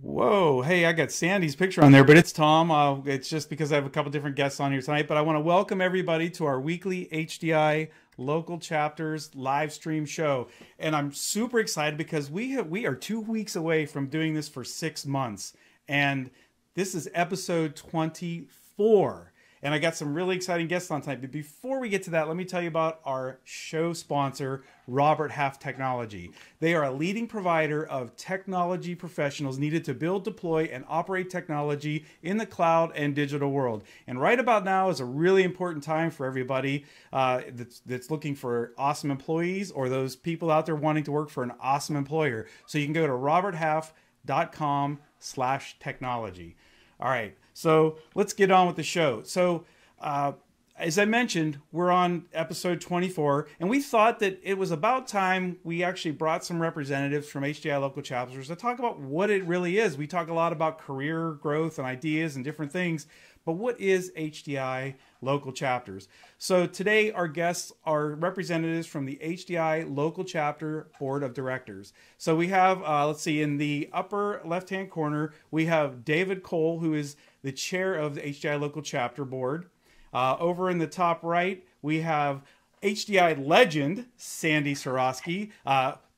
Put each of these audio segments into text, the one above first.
Whoa, hey, I got Sandy's picture on there, but it's Tom. It's just because I have a couple different guests on here tonight, but I want to welcome everybody to our weekly HDI Local Chapters live stream show. And I'm super excited because we are 2 weeks away from doing this for 6 months. And this is episode 24. And I got some really exciting guests on tonight. But before we get to that, let me tell you about our show sponsor, Robert Half Technology. They are a leading provider of technology professionals needed to build, deploy, and operate technology in the cloud and digital world. And right about now is a really important time for everybody that's looking for awesome employees, or those people out there wanting to work for an awesome employer. So you can go to roberthalf.com/technology. All right, so let's get on with the show. So as I mentioned, we're on episode 24, and we thought that it was about time we actually brought some representatives from HDI Local Chapters to talk about what it really is. We talk a lot about career growth and ideas and different things, but what is HDI Local Chapters? So today our guests are representatives from the HDI Local Chapter Board of Directors. So we have, let's see, in the upper left-hand corner, we have David Cole, who is the chair of the HDI Local Chapter Board. Over in the top right, we have HDI legend, Sandy Seroskie,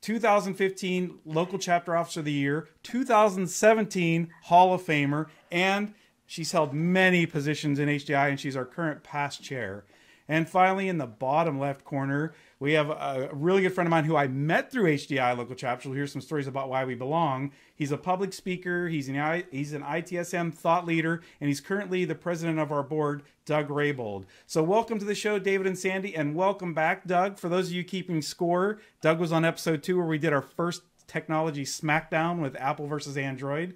2015 Local Chapter Officer of the Year, 2017 Hall of Famer, and she's held many positions in HDI, and she's our current past chair. And finally, in the bottom left corner, we have a really good friend of mine who I met through HDI Local Chapter. We'll hear some stories about why we belong. He's a public speaker. He's an ITSM thought leader, and he's currently the president of our board, Doug Rabold. So welcome to the show, David and Sandy, and welcome back, Doug. For those of you keeping score, Doug was on episode 2 where we did our first technology smackdown with Apple versus Android.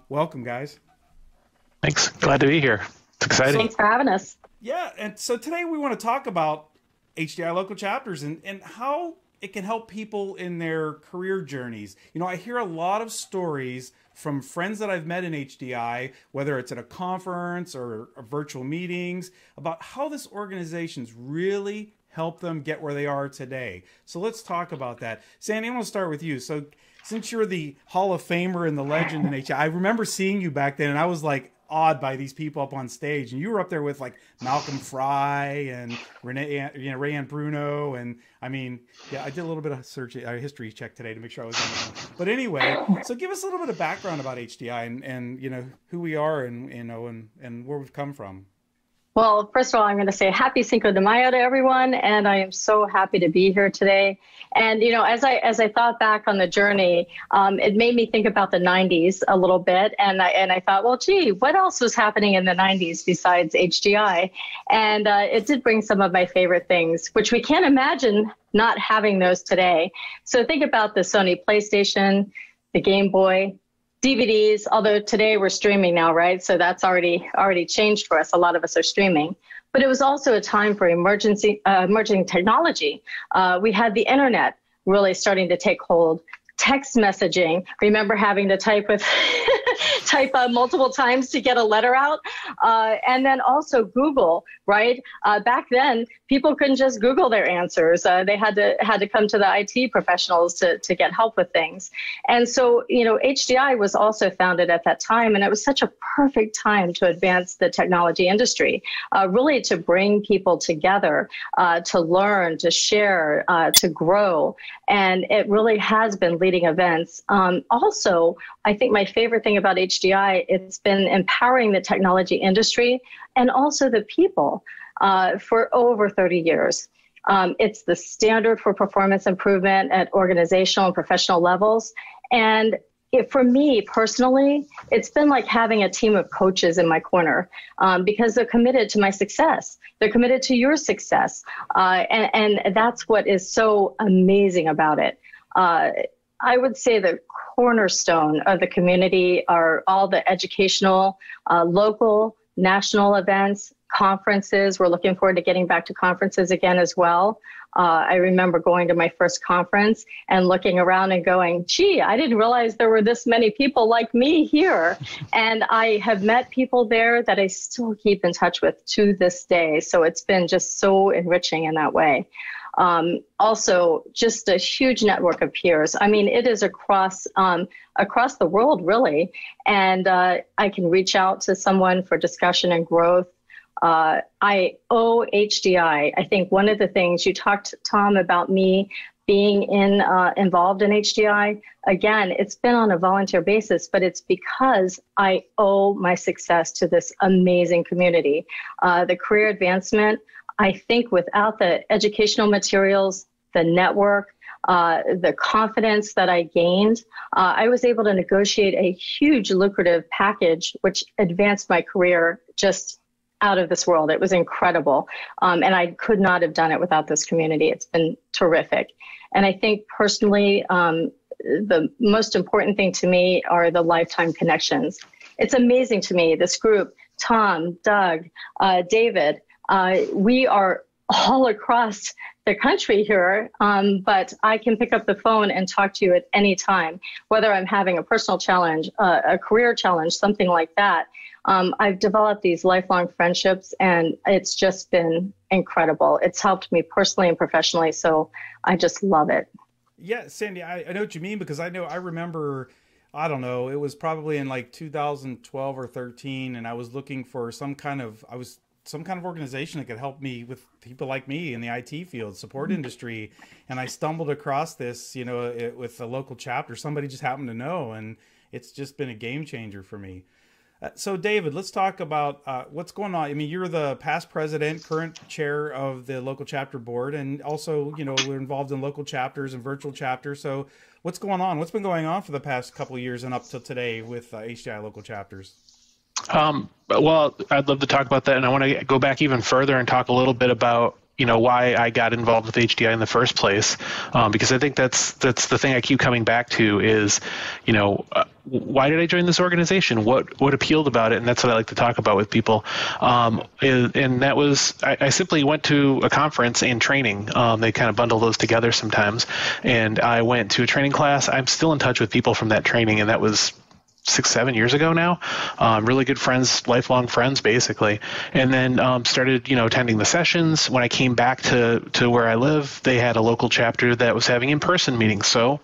Welcome, guys. Thanks. Glad to be here. It's exciting. Thanks for having us. Yeah, and so today we want to talk about HDI Local Chapters and how it can help people in their career journeys. You know, I hear a lot of stories from friends that I've met in HDI, whether it's at a conference or virtual meetings, about how this organization's really helped them get where they are today. So let's talk about that. Sandy, I'm going to start with you. So since you're the Hall of Famer and the legend in HDI, I remember seeing you back then, and I was like, awed by these people up on stage, and you were up there with like Malcolm Fry and Rayanne Bruno, and I mean, yeah, I did a little bit of history check today to make sure I was on the phone. But anyway, so give us a little bit of background about HDI and you know who we are and where we've come from. Well, first of all, I'm going to say happy Cinco de Mayo to everyone, and I am so happy to be here today. And you know, as I thought back on the journey, it made me think about the '90s a little bit, and I thought, well, gee, what else was happening in the '90s besides HDI? And it did bring some of my favorite things, which we can't imagine not having those today. So think about the Sony PlayStation, the Game Boy, DVDs, although today we're streaming now, right? So that's already changed for us. A lot of us are streaming. But it was also a time for emerging technology. We had the internet really starting to take hold. Text messaging, remember having to type multiple times to get a letter out? And then also Google, right? Back then, people couldn't just Google their answers. They had to come to the IT professionals to get help with things. And so, you know, HDI was also founded at that time, and it was such a perfect time to advance the technology industry, really to bring people together, to learn, to share, to grow. And it really has been leading events. Also, I think my favorite thing about HDI, it's been empowering the technology industry and also the people for over 30 years. It's the standard for performance improvement at organizational and professional levels. And for me personally, it's been like having a team of coaches in my corner because they're committed to my success. They're committed to your success. And that's what is so amazing about it. I would say the cornerstone of the community are all the educational, local, national events, conferences. We're looking forward to getting back to conferences again as well. I remember going to my first conference and looking around and going, gee, I didn't realize there were this many people like me here. And I have met people there that I still keep in touch with to this day. So it's been just so enriching in that way. Also, just a huge network of peers. I mean, it is across the world, really. And I can reach out to someone for discussion and growth. I owe HDI. I think one of the things you talked, Tom, about me being involved in HDI, again, it's been on a volunteer basis, but it's because I owe my success to this amazing community. The career advancement, I think without the educational materials, the network, the confidence that I gained, I was able to negotiate a huge lucrative package, which advanced my career just out of this world. It was incredible. And I could not have done it without this community. It's been terrific. And I think personally, the most important thing to me are the lifetime connections. It's amazing to me, this group, Tom, Doug, David, we are all across the country here, but I can pick up the phone and talk to you at any time, whether I'm having a personal challenge, a career challenge, something like that. I've developed these lifelong friendships, and it's just been incredible. It's helped me personally and professionally, so I just love it. Yeah, Sandy, I know what you mean, because I remember, I don't know, it was probably in like 2012 or 13, and I was looking for some kind of organization that could help me with people like me in the IT field, support industry. And I stumbled across this, with a local chapter. Somebody just happened to know, and it's just been a game changer for me. So David, let's talk about what's going on. I mean, you're the past president, current chair of the local chapter board, and also, we're involved in local chapters and virtual chapters. So what's going on? What's been going on for the past couple of years and up to today with HDI local chapters? Well, I'd love to talk about that, and I want to go back even further and talk a little bit about why I got involved with HDI in the first place, because I think that's the thing I keep coming back to is, why did I join this organization? What appealed about it? And that's what I like to talk about with people. And that was, I simply went to a conference and training. They kind of bundle those together sometimes. And I went to a training class. I'm still in touch with people from that training, and that was 6-7 years ago now. Really good friends, lifelong friends, basically. And then started, attending the sessions. When I came back to where I live, they had a local chapter that was having in-person meetings. So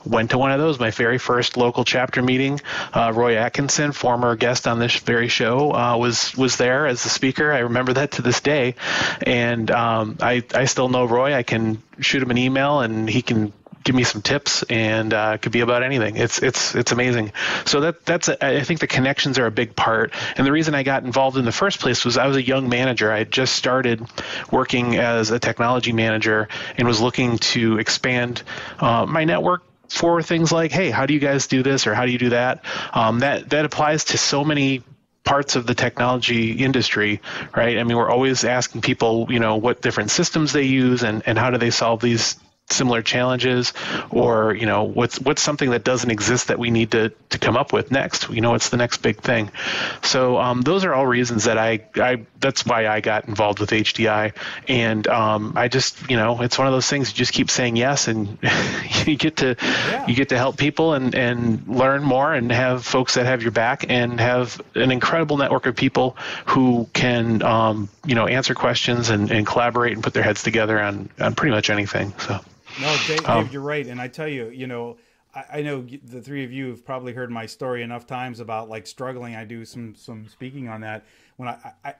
went to one of those, my very first local chapter meeting. Roy Atkinson, former guest on this very show, was there as the speaker. I remember that to this day. And I still know Roy. I can shoot him an email, and he can give me some tips, and could be about anything. It's amazing. So that's I think the connections are a big part. And the reason I got involved in the first place was I was a young manager. I had just started working as a technology manager and was looking to expand my network for things like, hey, how do you guys do this, or how do you do that? That applies to so many parts of the technology industry, right? I mean, we're always asking people, what different systems they use and how do they solve these similar challenges, or what's something that doesn't exist that we need to come up with next. It's the next big thing. So those are all reasons that I that's why I got involved with HDI. And I just it's one of those things, you just keep saying yes, and you get to help people and learn more, and have folks that have your back, and have an incredible network of people who can answer questions and collaborate and put their heads together on pretty much anything. So. No, Dave, you're right. And I tell you, I know the three of you have probably heard my story enough times about like struggling. I do some speaking on that. When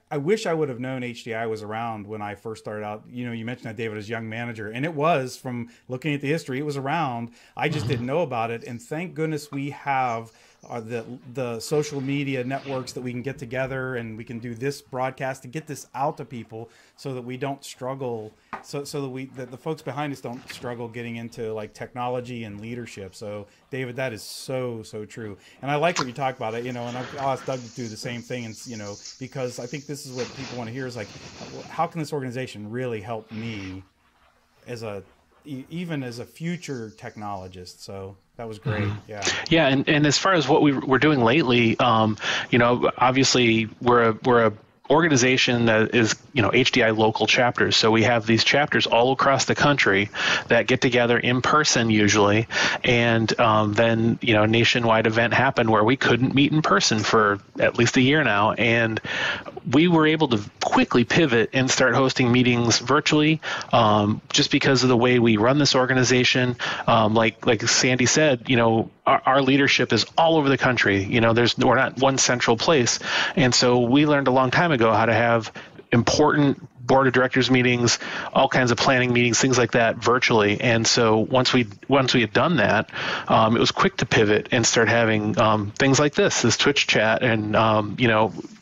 I wish I would have known HDI was around when I first started out. You mentioned that, David, as young manager, and it was, from looking at the history, it was around. I just didn't know about it. And thank goodness we have the social media networks that we can get together, and we can do this broadcast to get this out to people, so that we don't struggle, so that the folks behind us don't struggle getting into like technology and leadership. So David, that is so true. And I like what you talk about it, and I'll ask Doug to do the same thing. And because I think this is what people want to hear, is like, how can this organization really help me even as a future technologist? So that was great. Yeah. Yeah. And as far as what we're doing lately, obviously we're a organization that is, HDI Local Chapters. So we have these chapters all across the country that get together in person usually, and then a nationwide event happened where we couldn't meet in person for at least a year now, and we were able to quickly pivot and start hosting meetings virtually, just because of the way we run this organization. Like Sandy said, our leadership is all over the country. We're not one central place, and so we learned a long time ago how to have important board of directors meetings, all kinds of planning meetings, things like that virtually. And so once we had done that, it was quick to pivot and start having things like this Twitch chat, and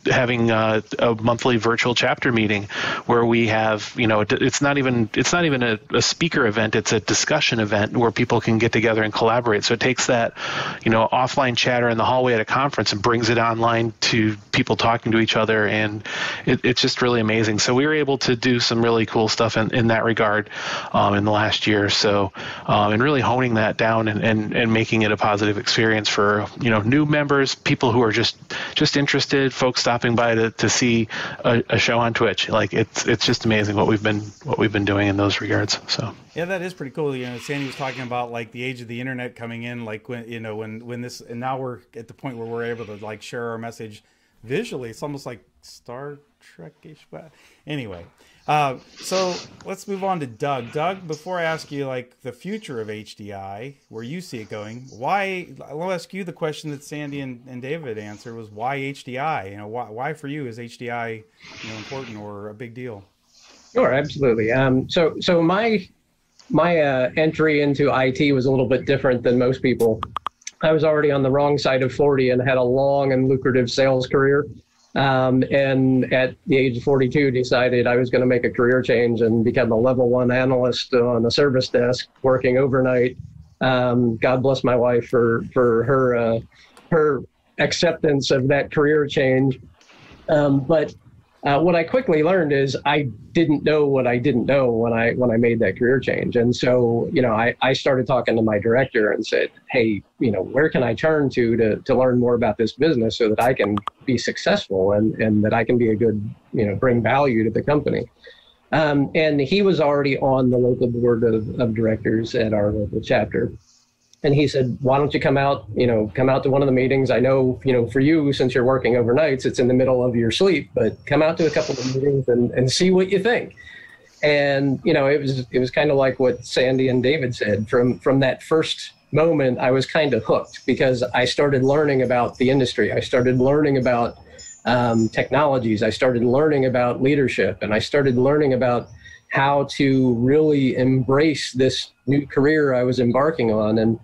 having a monthly virtual chapter meeting where we have, it's not even a speaker event, it's a discussion event where people can get together and collaborate. So it takes that, offline chatter in the hallway at a conference and brings it online to people talking to each other, and it's just really amazing. So we were able to do some really cool stuff in that regard in the last year or so, and really honing that down and making it a positive experience for new members, people who are just interested, folks stopping by to see a show on Twitch. Like it's just amazing what we've been doing in those regards. So yeah, that is pretty cool. Sandy was talking about like the age of the internet coming in, like when this, and now we're at the point where we're able to like share our message visually. It's almost like Star Trek-ish. But anyway, so let's move on to Doug. Doug, before I ask you like the future of HDI, where you see it going, I'll ask you the question that Sandy and David answered was why HDI? Why for you is HDI important or a big deal? Sure, absolutely. So my entry into IT was a little bit different than most people. I was already on the wrong side of 40 and had a long and lucrative sales career. And at the age of 42, decided I was going to make a career change and become a level 1 analyst on the service desk, working overnight. God bless my wife for her acceptance of that career change. But what I quickly learned is I didn't know what I didn't know when I made that career change. And so, I started talking to my director and said, hey, where can I turn to learn more about this business so that I can be successful and that I can be a good, bring value to the company. And he was already on the local board of directors at our local chapter. And he said, why don't you come out to one of the meetings? I know, for you, since you're working overnights, it's in the middle of your sleep, but come out to a couple of meetings and see what you think. And, it was kind of like what Sandy and David said. From that first moment, I was kind of hooked because I started learning about the industry. I started learning about technologies. I started learning about leadership, and I started learning about how to really embrace this new career I was embarking on. And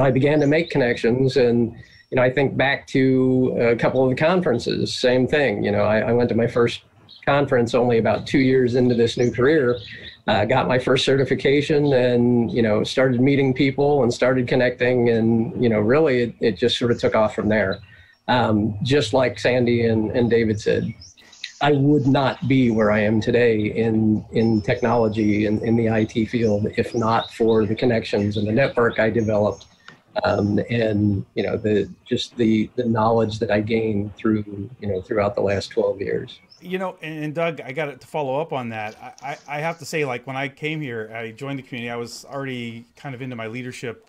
I began to make connections, and I think back to a couple of the conferences, same thing. I went to my first conference only about 2 years into this new career, got my first certification, and started meeting people and started connecting, and really it just sort of took off from there. Just like Sandy and David said, I would not be where I am today in technology and in the IT field if not for the connections and the network I developed, and the knowledge that I gained throughout the last 12 years. And Doug, I got to follow up on that. I have to say, like when I came here, I joined the community. I was already kind of into my leadership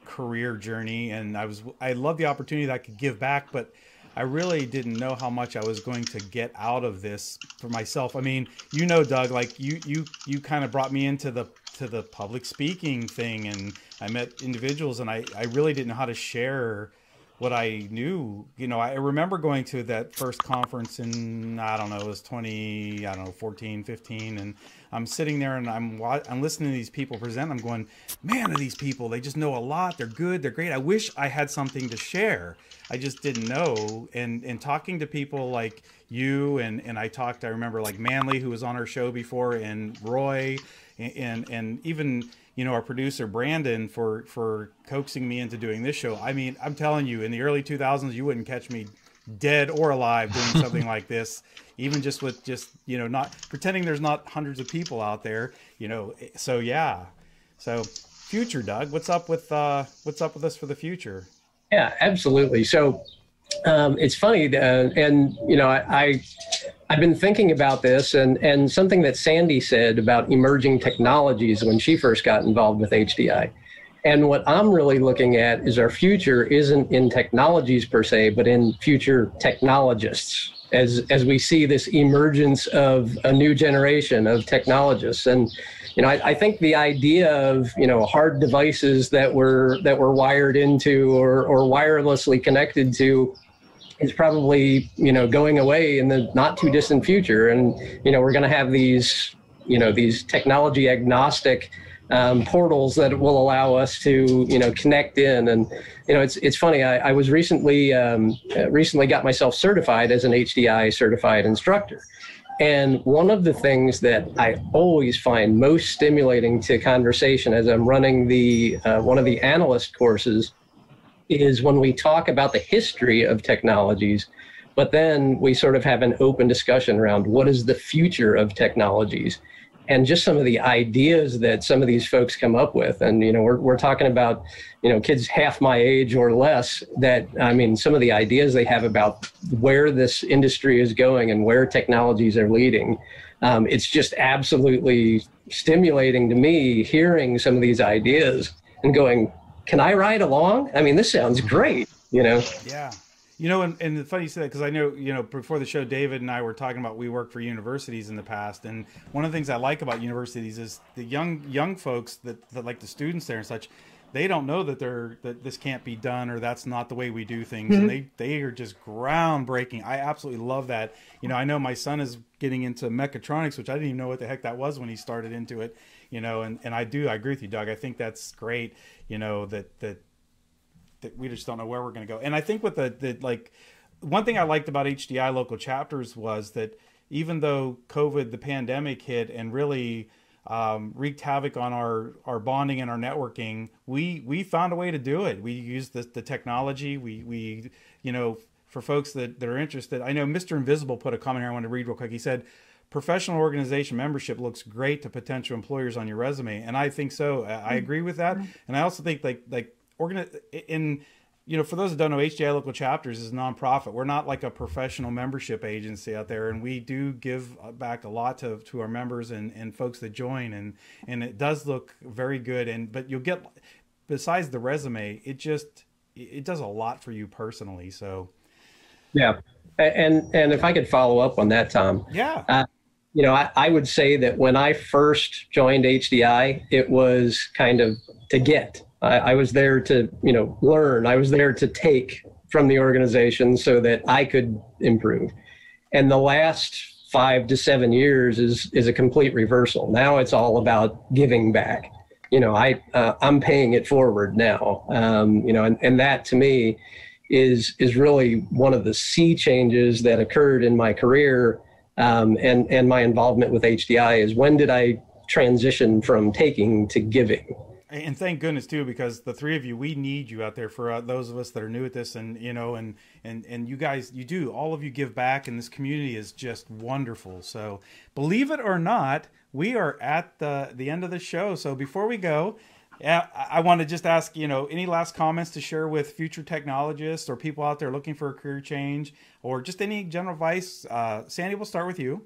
career journey, and I loved the opportunity that I could give back, but I really didn't know how much I was going to get out of this for myself. I mean, Doug, like you kind of brought me into the public speaking thing, and I met individuals, and I really didn't know how to share what I knew. I remember going to that first conference in, it was 14, 15, and I'm sitting there and I'm listening to these people present. I'm going, man, are these people, they just know a lot. They're good. They're great. I wish I had something to share. I just didn't know. And talking to people like you and I remember like Manley, who was on our show before, and Roy and even, our producer Brandon for coaxing me into doing this show. I mean, I'm telling you, in the early 2000s, you wouldn't catch me dead or alive doing something like this, even just with not pretending there's not hundreds of people out there, so yeah. So future, Doug, what's up with us for the future? Yeah, absolutely. So It's funny, and I've been thinking about this, and something that Sandy said about emerging technologies when she first got involved with HDI. And what I'm really looking at is our future isn't in technologies per se, but in future technologists, as we see this emergence of a new generation of technologists. And I think the idea of hard devices that we're wired into or wirelessly connected to is probably going away in the not too distant future. And we're going to have these technology agnostic portals that will allow us to connect in. And it's funny, I was recently got myself certified as an HDI certified instructor. And one of the things that I always find most stimulating to conversation as I'm running the one of the analyst courses is when we talk about the history of technologies, but then we sort of have an open discussion around what is the future of technologies. And just some of the ideas that some of these folks come up with. And, we're talking about, kids half my age or less that, some of the ideas they have about where this industry is going and where technologies are leading. It's just absolutely stimulating to me hearing some of these ideas and going, can I ride along? This sounds great, Yeah. And the funny you say that, because I know, before the show, David and I were talking about we worked for universities in the past. And one of the things I like about universities is the young folks that like the students there and such, they don't know that this can't be done or that's not the way we do things. Mm-hmm. And they are just groundbreaking. I absolutely love that. I know my son is getting into mechatronics, which I didn't even know what the heck that was when he started into it, and I agree with you, Doug. I think that's great, that we just don't know where we're going to go. And I think with the one thing I liked about HDI local chapters was that even though COVID, the pandemic hit and really wreaked havoc on our bonding and our networking, we found a way to do it. We used the technology. We for folks that are interested, I know Mr. Invisible put a comment here I want to read real quick. He said, professional organization membership looks great to potential employers on your resume. And I think so. I agree with that. And I also think for those that don't know, HDI Local Chapters is a nonprofit. We're not like a professional membership agency out there, and we do give back a lot to our members and folks that join, and it does look very good. But you'll get, besides the resume, it does a lot for you personally. So, yeah, and if I could follow up on that, Tom. Yeah. I would say that when I first joined HDI, it was kind of to get. I was there to, learn. I was there to take from the organization so that I could improve. And the last 5 to 7 years is a complete reversal. Now it's all about giving back. I'm paying it forward now. And that to me is really one of the sea changes that occurred in my career and my involvement with HDI is when did I transition from taking to giving? And thank goodness too, because the three of you, we need you out there for those of us that are new at this, and you guys, all of you give back, and this community is just wonderful. So believe it or not, we are at the end of the show. So before we go, I want to just ask, any last comments to share with future technologists or people out there looking for a career change, or just any general advice. Sandy, we'll start with you.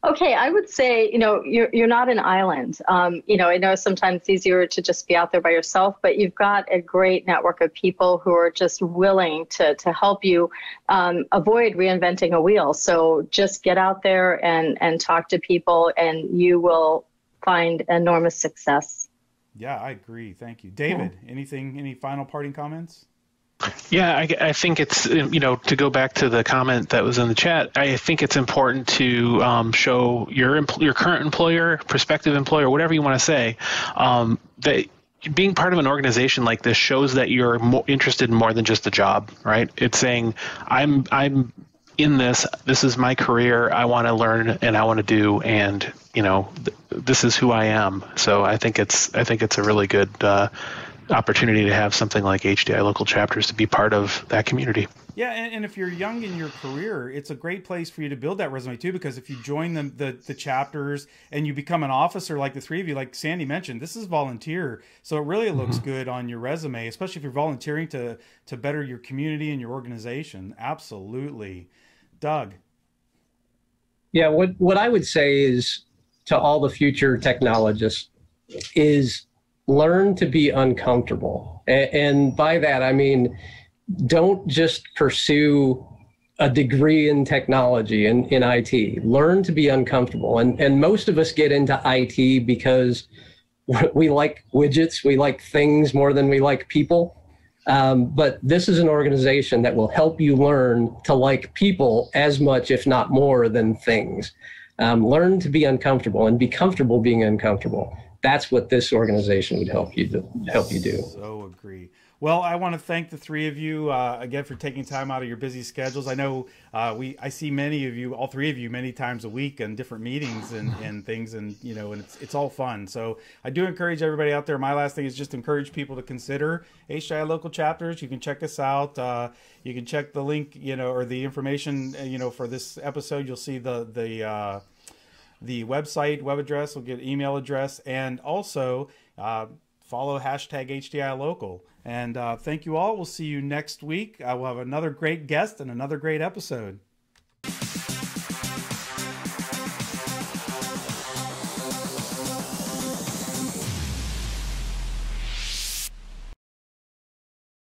Okay, I would say, you're not an island. I know sometimes it's easier to just be out there by yourself, but you've got a great network of people who are just willing to help you avoid reinventing a wheel. So just get out there and talk to people, and you will find enormous success. Yeah, I agree. Thank you. David, any final parting comments? Yeah, I think it's, to go back to the comment that was in the chat, I think it's important to show your current employer, prospective employer, whatever you want to say, that being part of an organization like this shows that you're more interested in more than just the job, right? It's saying, I'm in this is my career, I want to learn and I want to do, and this is who I am. So I think it's a really good opportunity to have something like HDI Local Chapters to be part of that community. Yeah, and if you're young in your career, it's a great place for you to build that resume too, because if you join the chapters and you become an officer like the three of you, like Sandy mentioned, this is volunteer. So it really looks good on your resume, especially if you're volunteering to better your community and your organization. Absolutely. Doug. Yeah, what I would say is to all the future technologists is learn to be uncomfortable. And by that, I mean, don't just pursue a degree in technology in IT. Learn to be uncomfortable. And most of us get into IT because we like widgets, we like things more than we like people. But this is an organization that will help you learn to like people as much, if not more, than things. Learn to be uncomfortable and be comfortable being uncomfortable. That's what this organization would help you do. So agree. Well, I want to thank the three of you again for taking time out of your busy schedules. I know I see many of you, all three of you, many times a week in different meetings and things, and and it's all fun. So I do encourage everybody out there. My last thing is just encourage people to consider HDI Local Chapters. You can check us out. You can check the link, or the information, for this episode. You'll see the website, web address, we'll get email address, and also follow hashtag HDI Local. And thank you all. We'll see you next week. We'll have another great guest and another great episode.